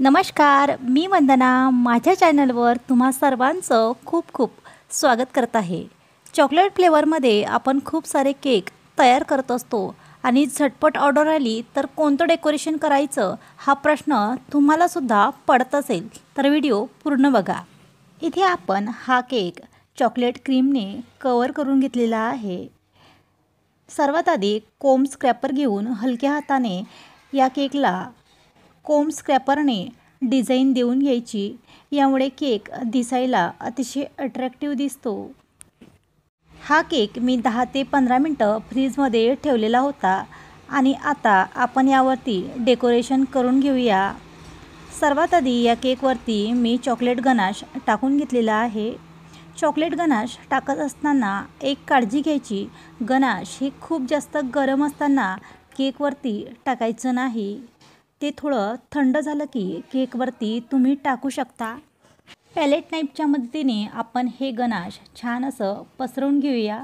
नमस्कार, मी वंदना माझ्या चॅनलवर तुम्हा सर्वांचं खूप खूप स्वागत करत आहे। चॉकलेट फ्लेवरमध्ये आपण खूप सारे केक तयार करत असतो आणि झटपट ऑर्डर आली तर कोणतं डेकोरेशन करायचं हा प्रश्न तुम्हाला सुद्धा पडत असेल तर व्हिडिओ पूर्ण बघा। इथे आपण हा केक चॉकलेट क्रीमने कव्हर करून घेतलेला आहे। सर्वात आधी कोम स्क्रॅपर घेऊन हलक्या हाताने या केकला कोम स्क्रॅपरने डिझाईन देऊन घ्यायची, यामुळे केक दिसायला अतिशय अट्रॅक्टिव्ह दिसतो। हा केक मी 10 ते 15 मिनिटं फ्रीजमध्ये ठेवलेला होता आणि आता आपण यावरती डेकोरेशन करून घेऊया। सर्वात आधी या केकवरती मी चॉकलेट गनाश टाकून घेतलेला आहे। चॉकलेट गनाश टाकत असताना एक काळजी घ्यायची, गनाश हे खूप जास्त गरम असताना केकवरती टाकायचं नाही। ते थोडं थंड झालं की केकवरती तुम्ही टाकू शकता। पॅलेट नाईफच्या मदतीने आपण हे गनाश छान असं पसरवून घेऊया।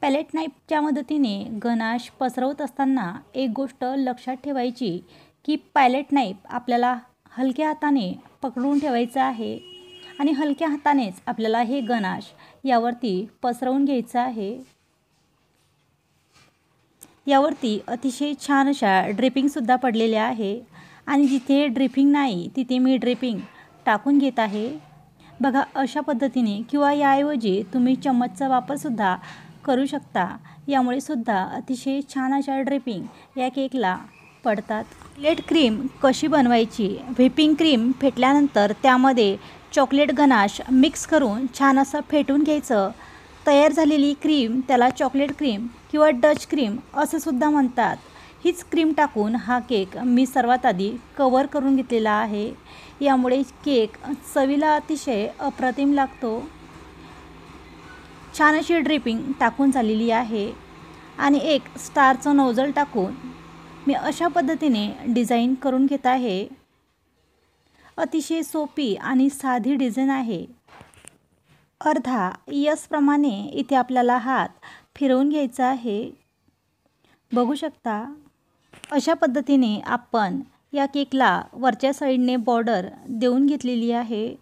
पॅलेट नाईफच्या मदतीने गनाश पसरवत असताना एक गोष्ट लक्षात ठेवायची की पॅलेट नाईफ आपल्याला हलक्या हाताने पकडून ठेवायचं आहे आणि हलक्या हातानेच आपल्याला हे गनाश यावरती पसरवून घ्यायचं आहे। यावरती अतिशय छान अशा ड्रिपिंगसुद्धा पडलेल्या आहे आणि जिथे ड्रिपिंग नाही तिथे मी ड्रिपिंग टाकून घेत आहे। बघा, अशा पद्धतीने किंवा याऐवजी तुम्ही चम्मचचा वापरसुद्धा करू शकता, यामुळे सुद्धा अतिशय छान अशा ड्रिपिंग या केकला पडतात। चॉकलेट क्रीम कशी बनवायची? व्हिपिंग क्रीम फेटल्यानंतर त्यामध्ये चॉकलेट गनाश मिक्स करून छान असं फेटून घ्यायचं। तयार झालेली क्रीम त्याला चॉकलेट क्रीम किंवा डच क्रीम असं सुद्धा म्हणतात। हीच क्रीम टाकून हा केक मी सर्वात आधी कव्हर करून घेतलेला आहे, यामुळे केक चवीला अतिशय अप्रतिम लागतो। छान अशी ड्रिपिंग टाकून झालेली आहे आणि एक स्टारचं नोझल टाकून मी अशा पद्धतीने डिझाईन करून घेत आहे। अतिशय सोपी आणि साधी डिझाईन आहे। अर्धा यस प्रमाणे इथे आपल्याला हात फिरवून घ्यायचा आहे। बघू शकता, अशा पद्धतीने आपण या केकला वरच्या साईडने बॉर्डर देऊन घेतलेली आहे।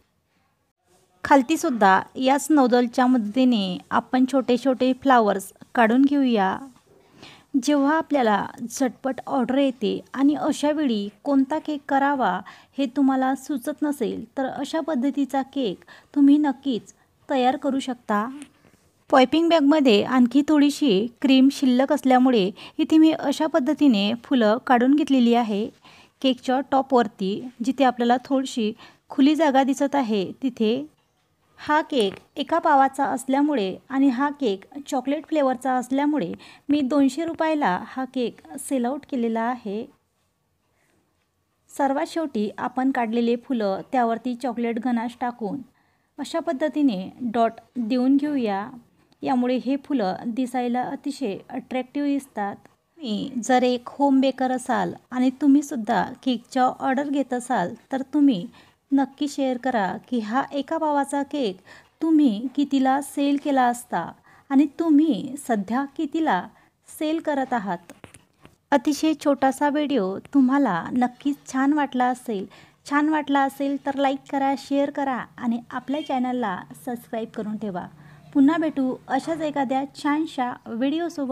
खालती सुद्धा याच नोझलच्या मदतीने आपण छोटे छोटे फ्लावर्स काढून घेऊया। जेव्हा आपल्याला झटपट ऑर्डर येते आणि अशा वेळी कोणता केक करावा हे तुम्हाला सुचत नसेल तर अशा पद्धतीचा केक तुम्ही नक्कीच तयार करू शकता। पॉयपिंग बॅगमध्ये आणखी थोडीशी क्रीम शिल्लक असल्यामुळे इथे मी अशा पद्धतीने फुलं काढून घेतलेली आहे। केकच्या टॉपवरती जिथे आपल्याला थोडीशी खुली जागा दिसत आहे तिथे हा केक एका पावाचा असल्यामुळे आणि हा केक चॉकलेट फ्लेवरचा असल्यामुळे मी 200 रुपयाला हा केक सेल आउट केलेला आहे। सर्वात शेवटी आपण काढलेले फुलं त्यावरती चॉकलेट गनाश टाकून अशा पद्धतीने डॉट देऊन घेऊया, यामुळे हे फुलं दिसायला अतिशय अट्रॅक्टिव्ह दिसतात। जर एक होम बेकर असाल आणि तुम्हीसुद्धा केकच्या ऑर्डर घेत असाल तर तुम्ही नक्की शेअर करा की हा एका पावाचा केक तुम्ही कितीला सेल केला असता आणि तुम्ही सध्या कितीला सेल करत आहात। अतिशय छोटासा व्हिडिओ तुम्हाला नक्कीच छान वाटला असेल तर लाईक करा, शेअर करा आणि आपल्या चॅनलला सबस्क्राईब करून ठेवा। पुन्हा भेटू अशाच एखाद्या छानशा व्हिडिओसोबत।